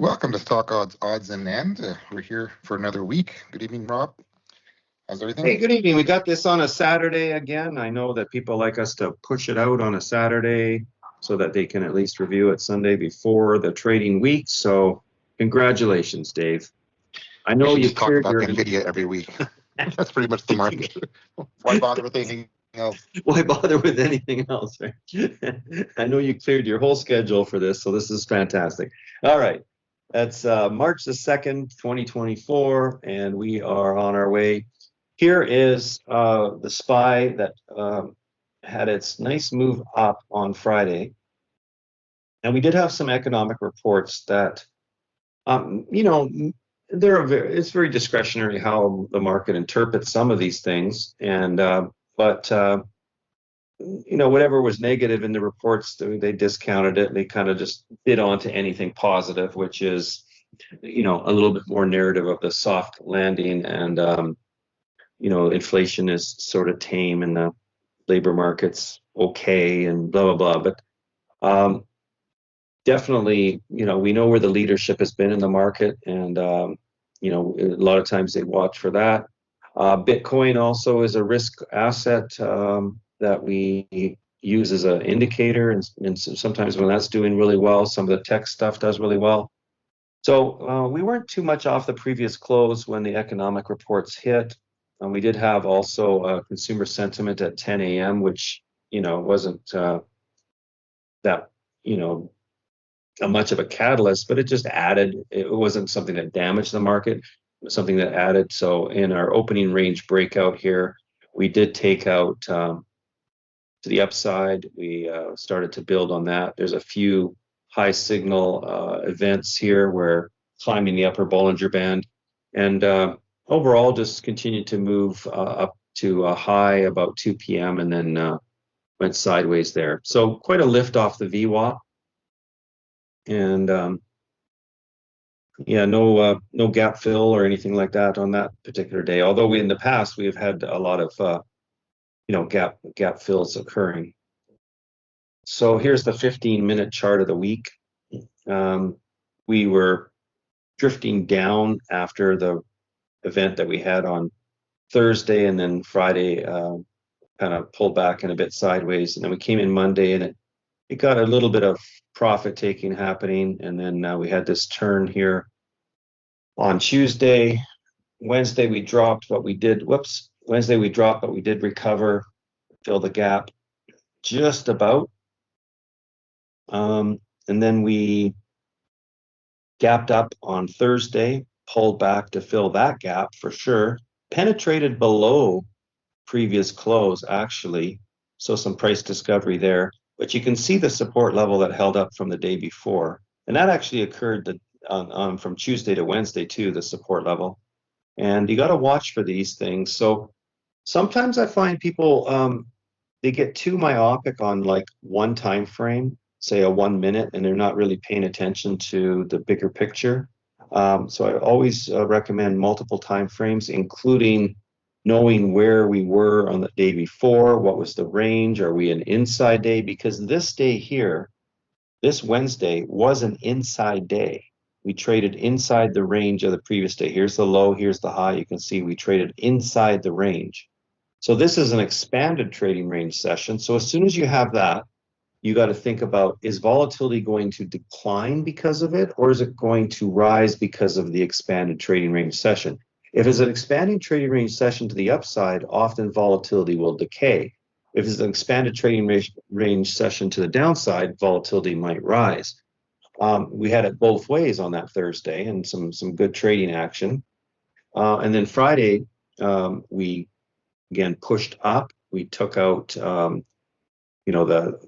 Welcome to StockOdds Odds Ends. We're here for another week. Good evening, Rob. How's everything? Hey, good evening. We got this on a Saturday again. I know that people like us to push it out on a Saturday so that they can at least review it Sunday before the trading week. So congratulations, Dave. I know you you talk about Nvidia every week. That's pretty much the market. Why bother with anything else? Why bother with anything else, right? I know you cleared your whole schedule for this, so this is fantastic. All right. That's March the 2nd, 2024, and we are on our way. Here is the SPY that had its nice move up on Friday. And we did have some economic reports that, it's very discretionary how the market interprets some of these things. And whatever was negative in the reports, they discounted it. They kind of just bid on to anything positive, which is, a little bit more narrative of the soft landing and, inflation is sort of tame and the labor market's okay and blah, blah, blah. But definitely, we know where the leadership has been in the market. And, a lot of times they watch for that. Bitcoin also is a risk asset that we use as an indicator. And sometimes when that's doing really well, some of the tech stuff does really well. So we weren't too much off the previous close when the economic reports hit. We did have also consumer sentiment at 10 a.m., which, wasn't that, much of a catalyst, but it just added. It wasn't something that damaged the market. It was something that added. So in our opening range breakout here, we did take out to the upside. We started to build on that. There's a few high signal events here where climbing the upper Bollinger Band. And overall, just continued to move up to a high about 2 p.m. and then went sideways there. So quite a lift off the VWAP. And no gap fill or anything like that on that particular day. Although in the past, we have had a lot of, gap fills occurring. So here's the 15-minute chart of the week. We were drifting down after the event that we had on Thursday, and then Friday kind of pulled back and a bit sideways, and then we came in Monday and it got a little bit of profit taking happening, and then we had this turn here on Tuesday. Wednesday we dropped, but we did recover, fill the gap just about, and then we gapped up on Thursday, pulled back to fill that gap for sure, penetrated below previous close actually, so some price discovery there. But you can see the support level that held up from the day before, and that actually occurred from Tuesday to Wednesday too, the support level. And you got to watch for these things. So sometimes I find people they get too myopic on like one time frame, say a 1 minute, and they're not really paying attention to the bigger picture. So I always recommend multiple time frames, including knowing where we were on the day before, what was the range, are we an inside day? Because this day here, this Wednesday, was an inside day. We traded inside the range of the previous day. Here's the low, here's the high. You can see we traded inside the range. So this is an expanded trading range session. So as soon as you have that, you got to think about, is volatility going to decline because of it, or is it going to rise because of the expanded trading range session? If it's an expanding trading range session to the upside, often volatility will decay. If it's an expanded trading range session to the downside, volatility might rise. We had it both ways on that Thursday, and some good trading action. And then Friday, we again pushed up. We took out the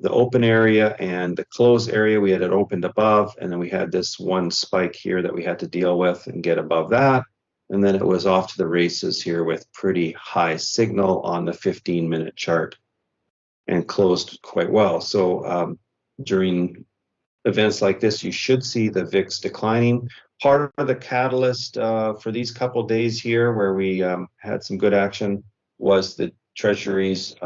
open area and the close area. We had it opened above, and then we had this one spike here that we had to deal with and get above that. And then it was off to the races here with pretty high signal on the 15-minute chart and closed quite well. So during events like this, you should see the VIX declining. Part of the catalyst for these couple days here where we had some good action was the treasuries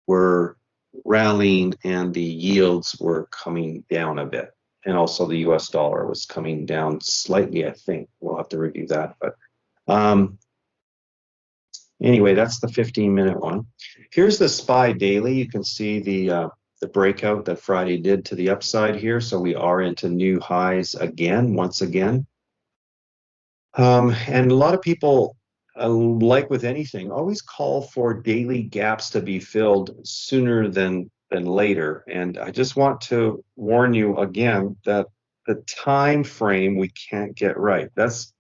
were rallying and the yields were coming down a bit. and also the US dollar was coming down slightly, I think. We'll have to review that. But anyway, that's the 15-minute one. Here's the SPY daily. You can see the breakout that Friday did to the upside here. So we are into new highs again, once again. And a lot of people, like with anything, always call for daily gaps to be filled sooner than later. And I just want to warn you again that the time frame we can't get right. That's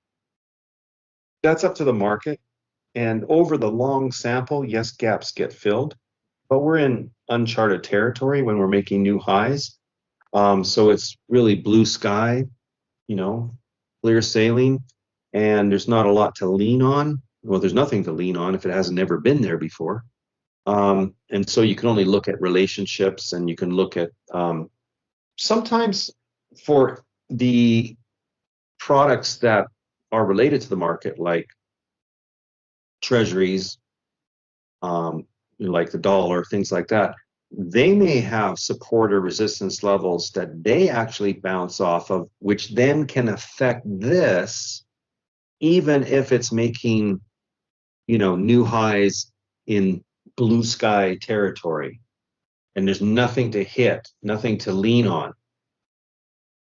up to the market. And over the long sample, yes, gaps get filled, but we're in uncharted territory when we're making new highs. So it's really blue sky, clear sailing, and there's not a lot to lean on. Well, there's nothing to lean on if it hasn't ever been there before. And so you can only look at relationships, and you can look at sometimes for the products that are related to the market, like treasuries, like the dollar, things like that, they may have support or resistance levels that they actually bounce off of, which then can affect this, even if it's making, new highs in blue sky territory, and there's nothing to hit, nothing to lean on.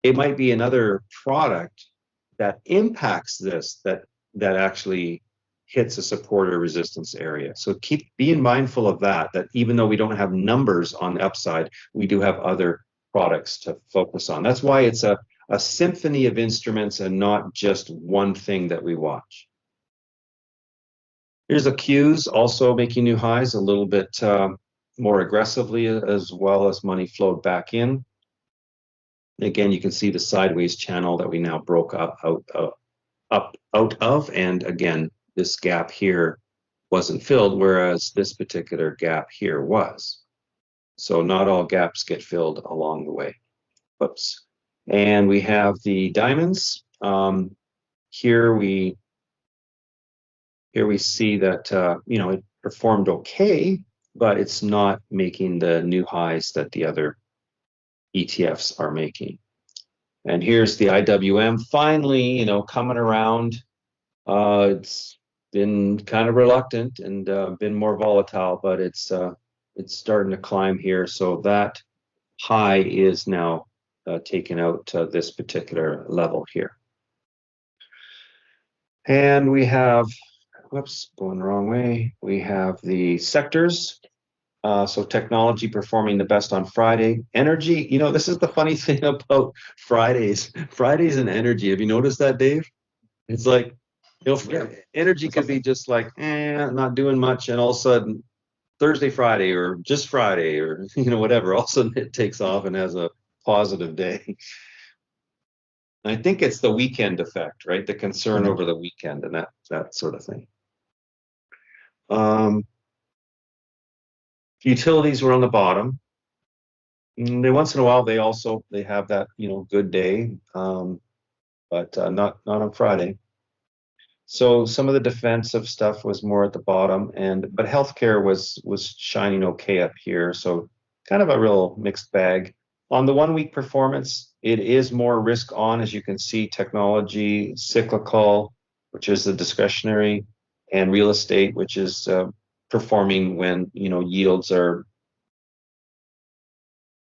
It might be another product that impacts this that actually hits a support or resistance area. So keep being mindful of that even though we don't have numbers on the upside, we do have other products to focus on. That's why it's a symphony of instruments and not just one thing that we watch. Here's a Qs also making new highs a little bit more aggressively, as well as money flowed back in. Again, you can see the sideways channel that we now broke out of, and again, this gap here wasn't filled, whereas this particular gap here was. So not all gaps get filled along the way. Whoops. And we have the diamonds. Here we see that it performed okay, but it's not making the new highs that the other ETFs are making. And here's the IWM finally, coming around. It's been kind of reluctant and been more volatile, but it's starting to climb here. So that high is now taken out to this particular level here. And we have, going the wrong way. We have the sectors. So technology performing the best on Friday. Energy, this is the funny thing about Fridays and energy. Have you noticed that, Dave? It's like, energy could be just like, not doing much, and all of a sudden Thursday, Friday, or just Friday, or whatever, all of a sudden it takes off and has a positive day. And I think it's the weekend effect, right? The concern over the weekend and that sort of thing. Utilities were on the bottom. Once in a while they have that good day, but not on Friday. So some of the defensive stuff was more at the bottom, but healthcare was shining okay up here. So kind of a real mixed bag. On the 1 week performance, it is more risk on, as you can see, technology, cyclical, which is the discretionary, and real estate, which is performing when yields are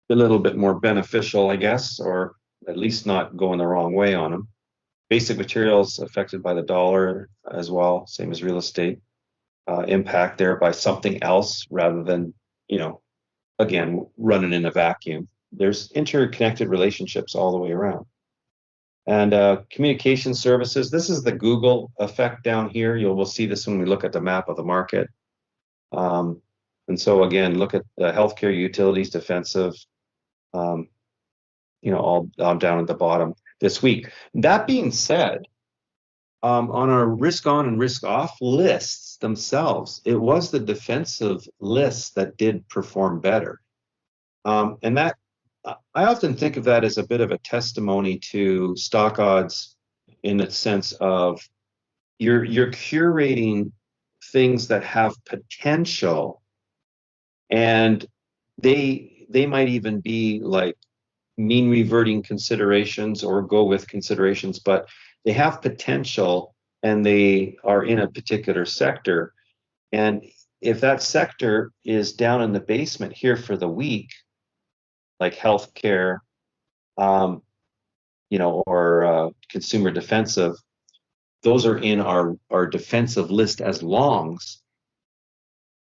a little bit more beneficial, I guess, or at least not going the wrong way on them. Basic materials affected by the dollar as well, same as real estate. Impact there by something else rather than, again, running in a vacuum. There's interconnected relationships all the way around. And communication services, this is the Google effect down here. We'll see this when we look at the map of the market. And so again, look at the healthcare, utilities, defensive, all down at the bottom this week. That being said, on our risk on and risk off lists themselves, it was the defensive lists that did perform better. And that I often think of that as a bit of a testimony to stock odds, in the sense of you're curating things that have potential, and they might even be like mean reverting considerations or go with considerations, but they have potential and they are in a particular sector. And if that sector is down in the basement here for the week, like healthcare, or consumer defensive, those are in our defensive list as longs.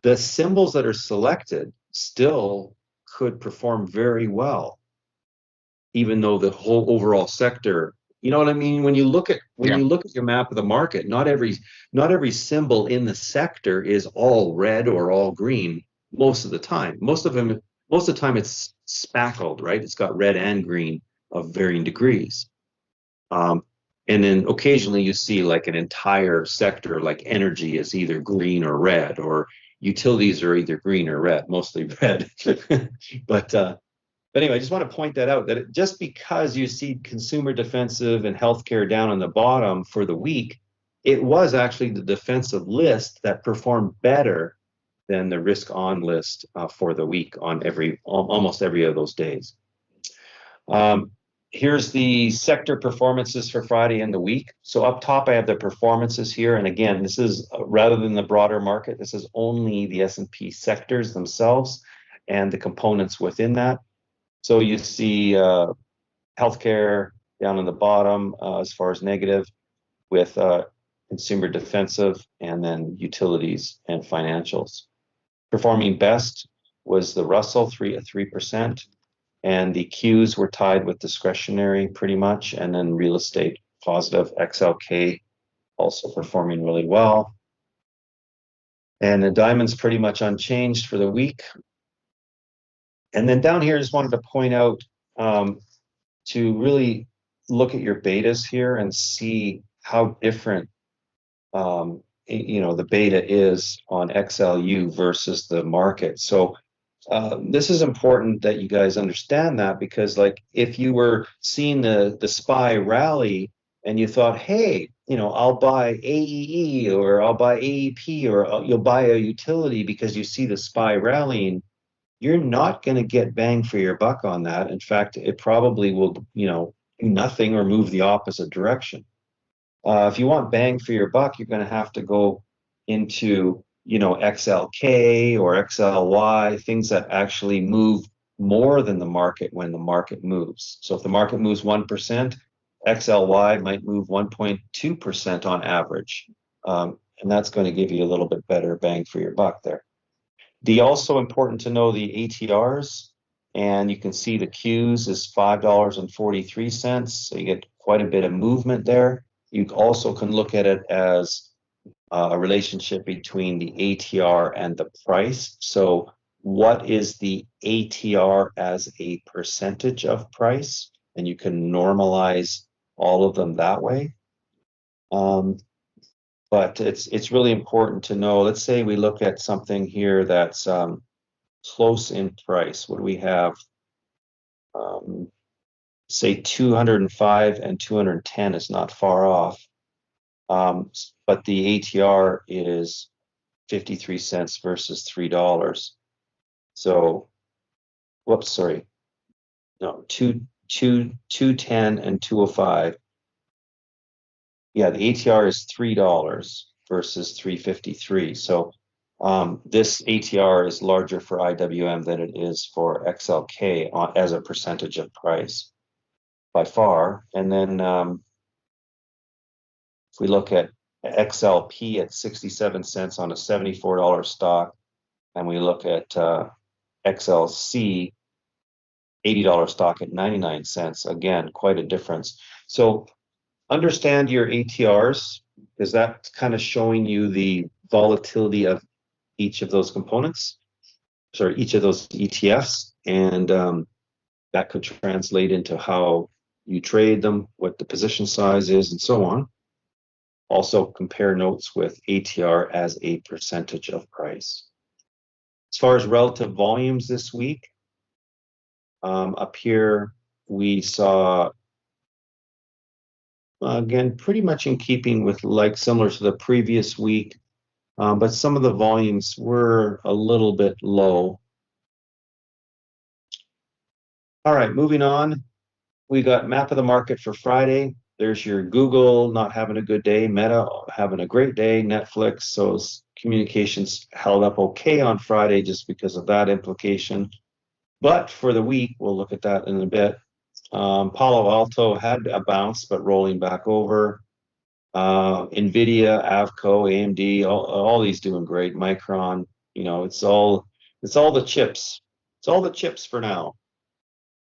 The symbols that are selected still could perform very well, even though the whole overall sector, you know what I mean? When you look at your map of the market, not every symbol in the sector is all red or all green most of the time. Most of the time it's spackled, right? It's got red and green of varying degrees. And then occasionally you see like an entire sector, like energy is either green or red, or utilities are either green or red, mostly red. But anyway, I just want to point that out, that just because you see consumer defensive and healthcare down on the bottom for the week, it was actually the defensive list that performed better than the risk on list for the week on almost every of those days. Here's the sector performances for Friday and the week. So up top, I have the performances here. And again, this is rather than the broader market, this is only the S&P sectors themselves and the components within that. So you see healthcare down on the bottom as far as negative, with consumer defensive, and then utilities and financials. Performing best was the Russell, 3%. And the Qs were tied with discretionary pretty much, and then real estate positive. XLK also performing really well. And the diamond's pretty much unchanged for the week. And then down here, I just wanted to point out to really look at your betas here and see how different the beta is on XLU versus the market. So this is important that you guys understand that, because like if you were seeing the SPY rally and you thought, hey, I'll buy AEE or I'll buy AEP or you'll buy a utility because you see the SPY rallying, you're not going to get bang for your buck on that. In fact, it probably will, do nothing or move the opposite direction. If you want bang for your buck, you're going to have to go into XLK or XLY, things that actually move more than the market when the market moves. So if the market moves 1%, XLY might move 1.2% on average. And that's going to give you a little bit better bang for your buck there. Also important to know the ATRs, and you can see the Qs is $5.43. So you get quite a bit of movement there. You also can look at it as a relationship between the ATR and the price. So what is the ATR as a percentage of price? And you can normalize all of them that way. But it's really important to know. Let's say we look at something here that's close in price. What do we have? Say 205 and 210 is not far off. But the ATR is 53 cents versus $3. So, whoops, sorry. No, 210 and 205. Yeah, the ATR is $3 versus 353. So this ATR is larger for IWM than it is for XLK as a percentage of price by far. And then if we look at XLP at 67 cents on a $74 stock, and we look at XLC, $80 stock at 99 cents, again, quite a difference. So understand your ATRs, because that's kind of showing you the volatility of each of those components, each of those ETFs, and that could translate into how you trade them, what the position size is, and so on. Also compare notes with ATR as a percentage of price. As far as relative volumes this week, up here we saw, again, pretty much in keeping with similar to the previous week, but some of the volumes were a little bit low. All right, moving on. We got map of the market for Friday. There's your Google not having a good day, Meta having a great day, Netflix. So communications held up okay on Friday just because of that implication. But for the week, we'll look at that in a bit. Palo Alto had a bounce, but rolling back over. Nvidia, Avco, AMD, all these doing great. Micron, it's all the chips. It's all the chips for now.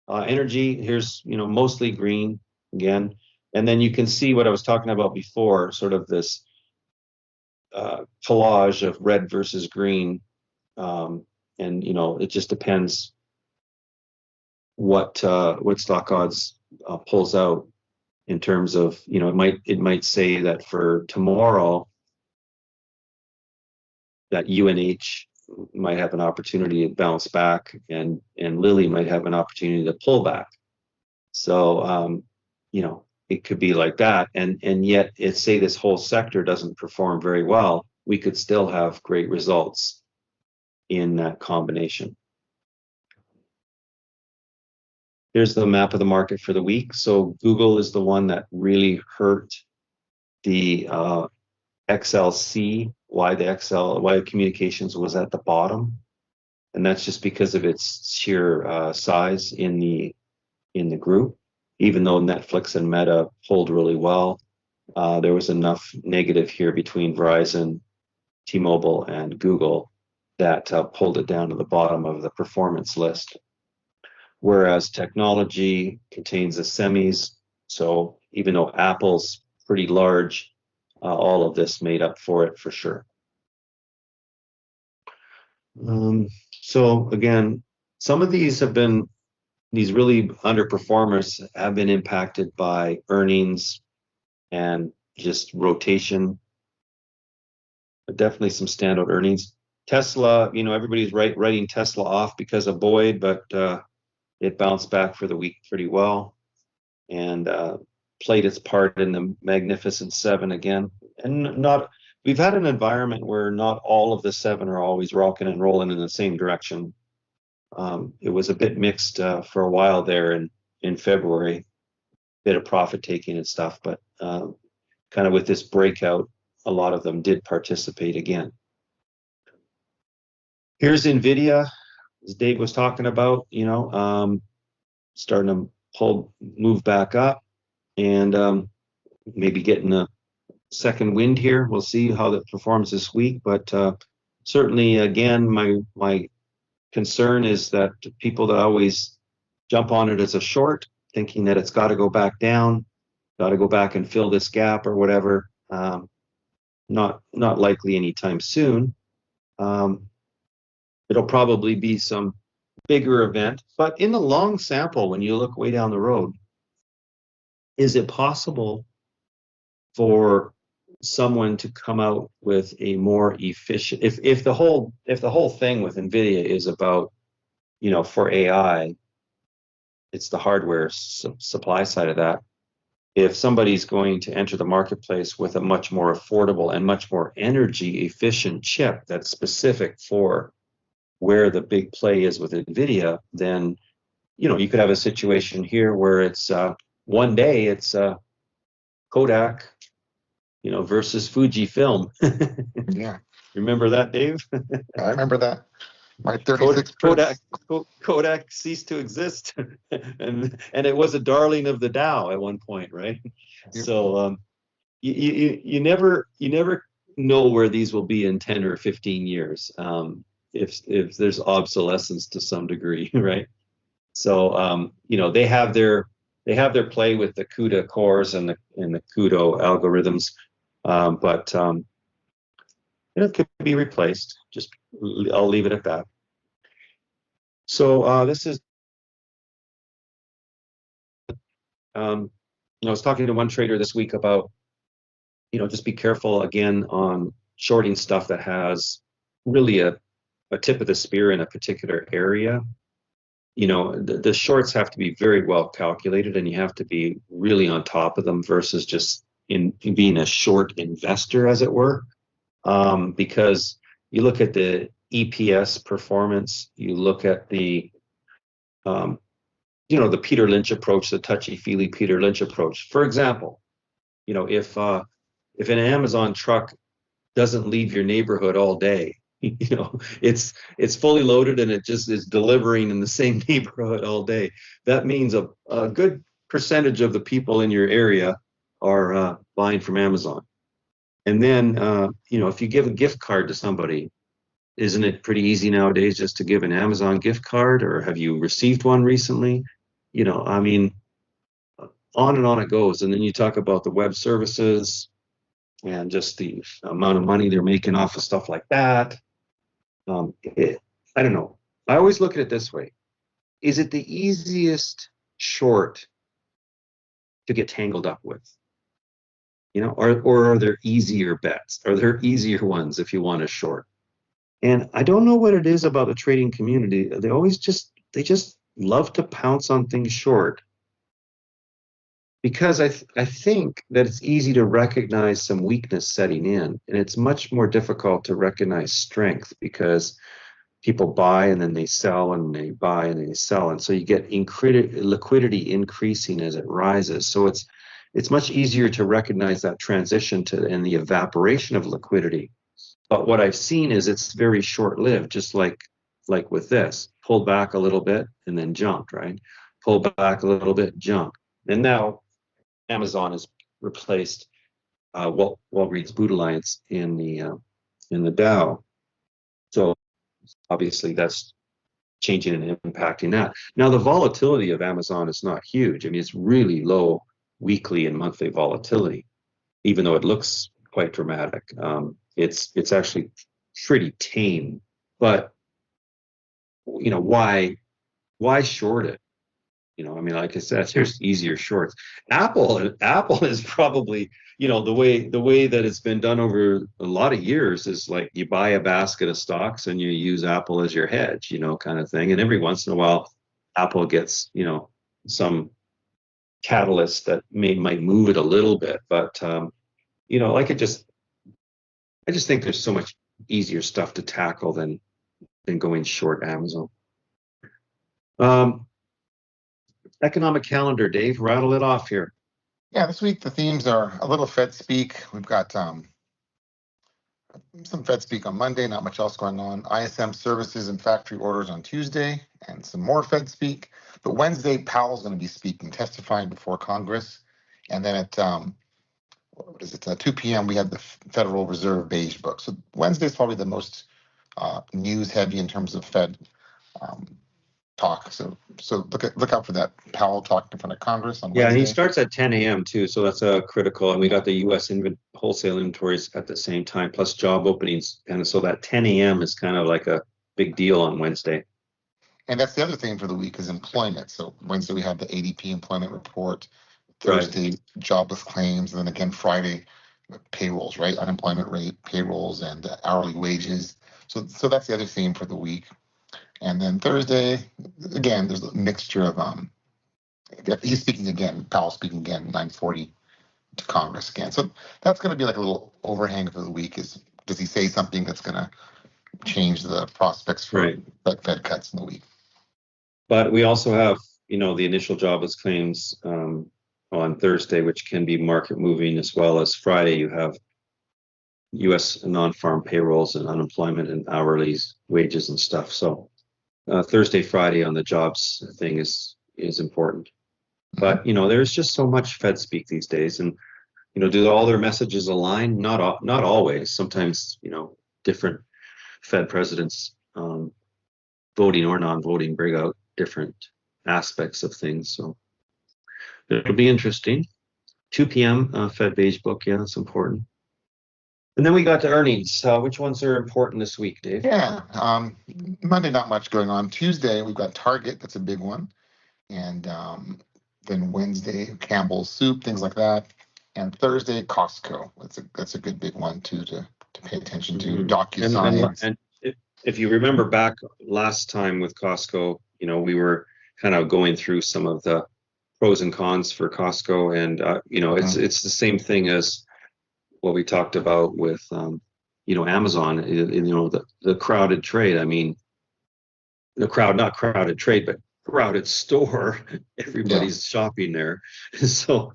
Energy, here's mostly green again, and then you can see what I was talking about before, sort of this collage of red versus green, and it just depends what StockOdds pulls out in terms of it might say that for tomorrow that UNH might have an opportunity to bounce back, and Lilly might have an opportunity to pull back. So it could be like that, and yet say this whole sector doesn't perform very well, we could still have great results in that combination. Here's the map of the market for the week. So Google is the one that really hurt the XLC, why communications was at the bottom. And that's just because of its sheer size in the group. Even though Netflix and Meta pulled really well, there was enough negative here between Verizon, T-Mobile, and Google that pulled it down to the bottom of the performance list. Whereas technology contains the semis, so even though Apple's pretty large, all of this made up for it for sure. So again, some of these really underperformers have been impacted by earnings and just rotation, but definitely some standout earnings. Tesla, everybody's writing Tesla off because of Boyd, but it bounced back for the week pretty well and played its part in the Magnificent Seven again. And we've had an environment where not all of the seven are always rocking and rolling in the same direction. It was a bit mixed for a while there in February, bit of profit taking and stuff, but kind of with this breakout, a lot of them did participate again. Here's Nvidia, as Dave was talking about, starting to move back up and maybe getting a second wind here. We'll see how that performs this week, but certainly, again, my concern is that people that always jump on it as a short, thinking that it's got to go back down, got to go back and fill this gap or whatever, not likely anytime soon. It'll probably be some bigger event, but in the long sample, when you look way down the road, is it possible for someone to come out with a more efficient, if the whole thing with Nvidia is about, for AI, it's the hardware supply side of that. If somebody's going to enter the marketplace with a much more affordable and much more energy efficient chip that's specific for where the big play is with Nvidia, then you could have a situation here where it's one day it's Kodak versus Fujifilm. Yeah. Remember that, Dave? I remember that. My 36 Kodak ceased to exist, and it was a darling of the Dow at one point, right? Yep. So you never know where these will be in 10 or 15 years, if there's obsolescence to some degree, right? So they have their play with the CUDA cores and the CUDA algorithms, but it could be replaced. I'll leave it at that. So this is, I was talking to one trader this week about, just be careful again on shorting stuff that has really a tip of the spear in a particular area. The shorts have to be very well calculated, and you have to be really on top of them versus just in being a short investor, as it were, because you look at the EPS performance, you look at the the Peter Lynch approach, the touchy-feely Peter Lynch approach. For example, if an Amazon truck doesn't leave your neighborhood all day, it's fully loaded and it just is delivering in the same neighborhood all day. That means a good percentage of the people in your area are buying from Amazon. And then, if you give a gift card to somebody, isn't it pretty easy nowadays just to give an Amazon gift card, or have you received one recently? On and on it goes. And then you talk about the web services and just the amount of money they're making off of stuff like that. I don't know. I always look at it this way. Is it the easiest short to get tangled up with? Or are there easier bets? Are there easier ones if you want to short? And I don't know what it is about the trading community. They just love to pounce on things short. Because I think that it's easy to recognize some weakness setting in, and it's much more difficult to recognize strength because people buy and then they sell and they buy and they sell, and so you get liquidity increasing as it rises. So it's much easier to recognize that transition and the evaporation of liquidity. But what I've seen is it's very short-lived, just like with this, pulled back a little bit and then jumped, right? Pulled back a little bit, jumped, and now Amazon has replaced Walgreens Boots Alliance in the Dow. So obviously that's changing and impacting that. Now the volatility of Amazon is not huge. I mean, it's really low weekly and monthly volatility, even though it looks quite dramatic. It's actually pretty tame. But why short it? Like I said, there's easier shorts. Apple is probably, the way that it's been done over a lot of years is like you buy a basket of stocks and you use Apple as your hedge, kind of thing. And every once in a while, Apple gets, some catalyst that might move it a little bit. But, I just think there's so much easier stuff to tackle than going short Amazon. Economic calendar, Dave, rattle it off here. Yeah, this week the themes are a little Fed speak. We've got some Fed speak on Monday, not much else going on. ISM services and factory orders on Tuesday, and some more Fed speak. But Wednesday, Powell's going to be speaking, testifying before Congress. And then at 2 p.m., we have the Federal Reserve Beige Book. So Wednesday is probably the most news heavy in terms of Fed talk. So look out for that Powell talk in front of Congress on Wednesday. Yeah, and he starts at 10 a.m. too, so that's critical. And we got the U.S. wholesale inventories at the same time, plus job openings, and so that 10 a.m. is kind of like a big deal on Wednesday. And that's the other thing for the week is employment. So Wednesday we have the ADP employment report, Thursday jobless claims, and then again Friday payrolls, right? Unemployment rate, payrolls, and hourly wages. So that's the other theme for the week. And then Thursday, again, there's a mixture of he's speaking again, Powell speaking again, 9:40 to Congress again. So that's going to be like a little overhang for the week. Does he say something that's going to change the prospects for Fed cuts in the week? But we also have, the initial jobless claims on Thursday, which can be market moving, as well as Friday. You have U.S. non-farm payrolls and unemployment and hourly wages and stuff. So Thursday, Friday on the jobs thing is important. But, there's just so much Fed speak these days. And, do all their messages align? Not always. Sometimes, different Fed presidents, voting or non-voting, bring out different aspects of things. So it'll be interesting. 2 p.m. Fed Beige Book. Yeah, that's important. And then we got to earnings. Which ones are important this week, Dave? Yeah, Monday, not much going on. Tuesday, we've got Target. That's a big one. And then Wednesday, Campbell's Soup, things like that. And Thursday, Costco. That's a good big one, too, to pay attention to. DocuSign. And if you remember back last time with Costco, we were kind of going through some of the pros and cons for Costco. And, it's the same thing as what we talked about with, Amazon, the crowded trade. I mean, not crowded trade, but crowded store. Everybody's shopping there. So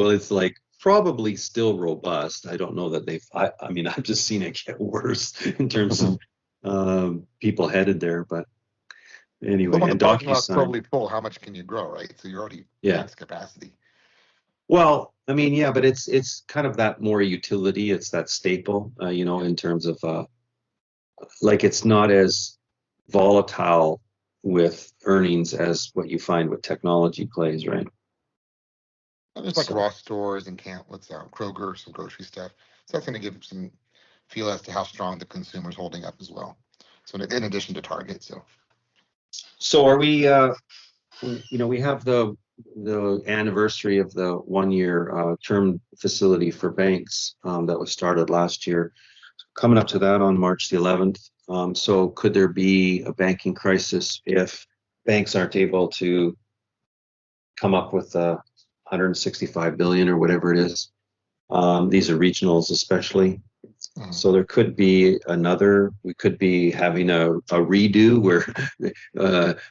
it's like probably still robust. I don't know that I mean, I've just seen it get worse in terms of people headed there. But anyway, When the and parking lot's DocuSign. totally full, how much can you grow, right? So you're already Yeah. max capacity. Well, I mean, yeah, but it's kind of that more utility. It's that staple, in terms of like it's not as volatile with earnings as what you find with technology plays, right? And there's like Ross stores and Kroger, some grocery stuff. So that's going to give some feel as to how strong the consumer's holding up as well. So in addition to Target, So are we? We have the anniversary of the 1-year term facility for banks that was started last year, coming up to that on March the 11th. So could there be a banking crisis if banks aren't able to come up with 165 billion or whatever it is? These are regionals especially. So there could be we could be having a redo where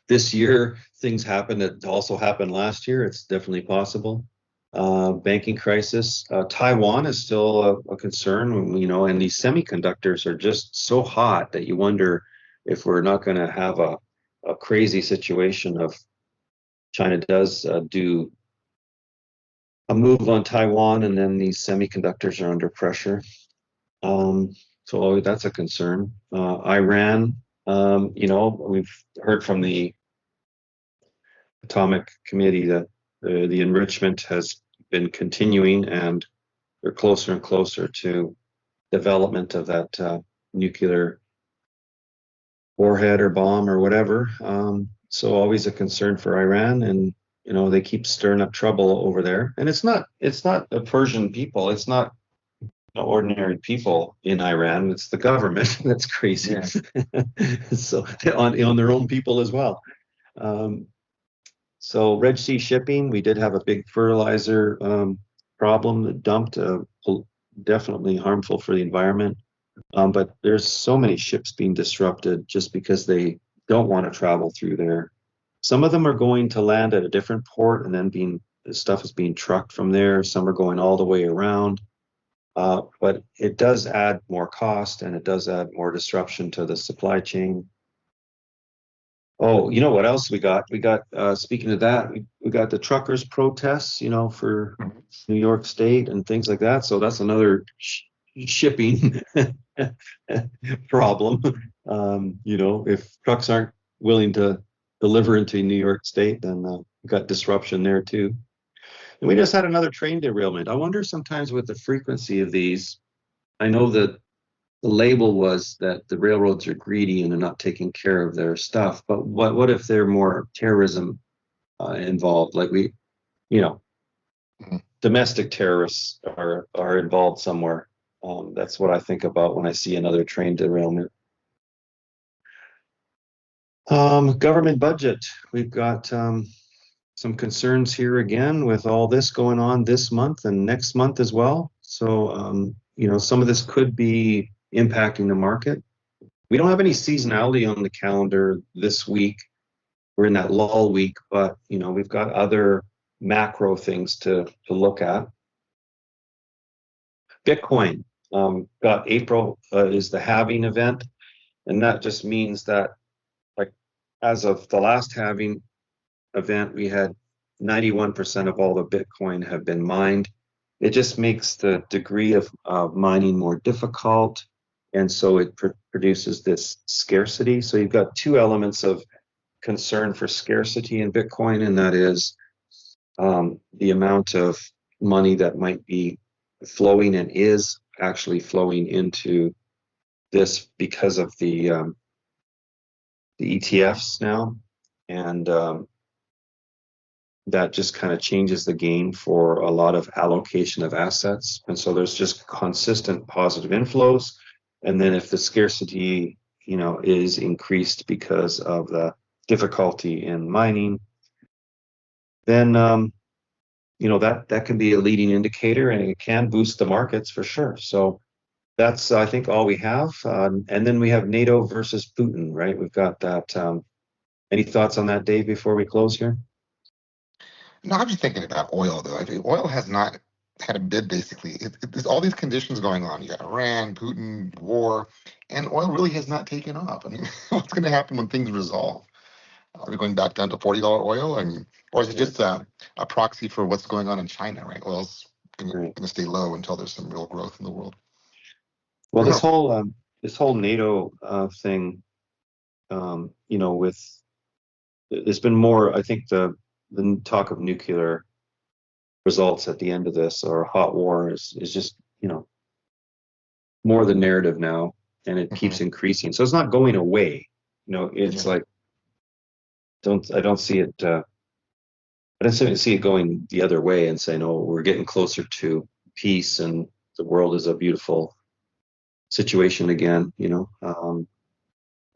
this year things happen that also happened last year. It's definitely possible. Banking crisis. Taiwan is still a concern, and these semiconductors are just so hot that you wonder if we're not going to have a crazy situation of China does do a move on Taiwan and then these semiconductors are under pressure. So that's a concern. Iran, we've heard from the Atomic Committee that the enrichment has been continuing and they're closer and closer to development of that nuclear warhead or bomb or whatever. So always a concern for Iran, and they keep stirring up trouble over there. And it's not the Persian people. It's not ordinary people in Iran. It's the government that's crazy. Yeah. So on their own people as well. So Red Sea shipping, we did have a big fertilizer problem that dumped, definitely harmful for the environment. But there's so many ships being disrupted just because they don't want to travel through there. Some of them are going to land at a different port and then the stuff is being trucked from there. Some are going all the way around. But it does add more cost and it does add more disruption to the supply chain. Oh, you know what else we got? We got, speaking of that, we got the truckers' protests, for New York State and things like that. So that's another shipping problem. If trucks aren't willing to deliver into New York State, then we got disruption there too. And we just had another train derailment. I wonder sometimes with the frequency of these, I know that the label was that the railroads are greedy and they're not taking care of their stuff. But what if they're more terrorism involved? Like domestic terrorists are involved somewhere. That's what I think about when I see another train derailment. Government budget. We've got some concerns here again with all this going on this month and next month as well. So, some of this could be impacting the market. We don't have any seasonality on the calendar this week. We're in that lull week, but, we've got other macro things to look at. Bitcoin, got April is the halving event. And that just means that, like, as of the last halving event, we had 91% of all the Bitcoin have been mined. It just makes the degree of mining more difficult. And so it produces this scarcity. So you've got two elements of concern for scarcity in Bitcoin, and that is the amount of money that might be flowing and is actually flowing into this because of the ETFs now. And that just kind of changes the game for a lot of allocation of assets. And so there's just consistent positive inflows. And then if the scarcity, is increased because of the difficulty in mining, then, that can be a leading indicator and it can boost the markets for sure. So that's, I think, all we have. And then we have NATO versus Putin, right? We've got that Any thoughts on that, Dave, before we close here? No, I'm just thinking about oil, though. I think oil has not had a bid, basically. There's all these conditions going on. You got Iran, Putin, war, and oil really has not taken off. I mean, what's going to happen when things resolve? Are we going back down to $40 oil? I mean, or is it just a proxy for what's going on in China, right? Oil's going to stay low until there's some real growth in the world. Well, this whole NATO thing, with there's been more. I think the talk of nuclear results at the end of this, or hot war, is just more the narrative now, and it keeps increasing. So it's not going away. It's like I don't see it. I don't see it going the other way and saying, "Oh, we're getting closer to peace and the world is a beautiful situation again."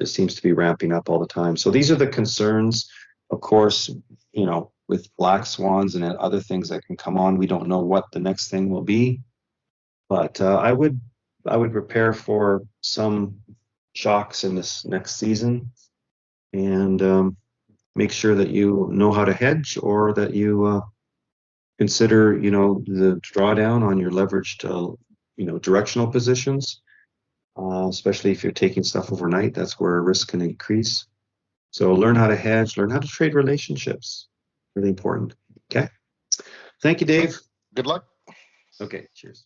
It seems to be ramping up all the time. So these are the concerns. Of course, with black swans and other things that can come on, we don't know what the next thing will be. But I would prepare for some shocks in this next season, and make sure that you know how to hedge, or that you consider the drawdown on your leveraged directional positions, especially if you're taking stuff overnight. That's where risk can increase. So learn how to hedge, learn how to trade relationships. Really important. Okay. Thank you, Dave. Good luck. Okay. Cheers.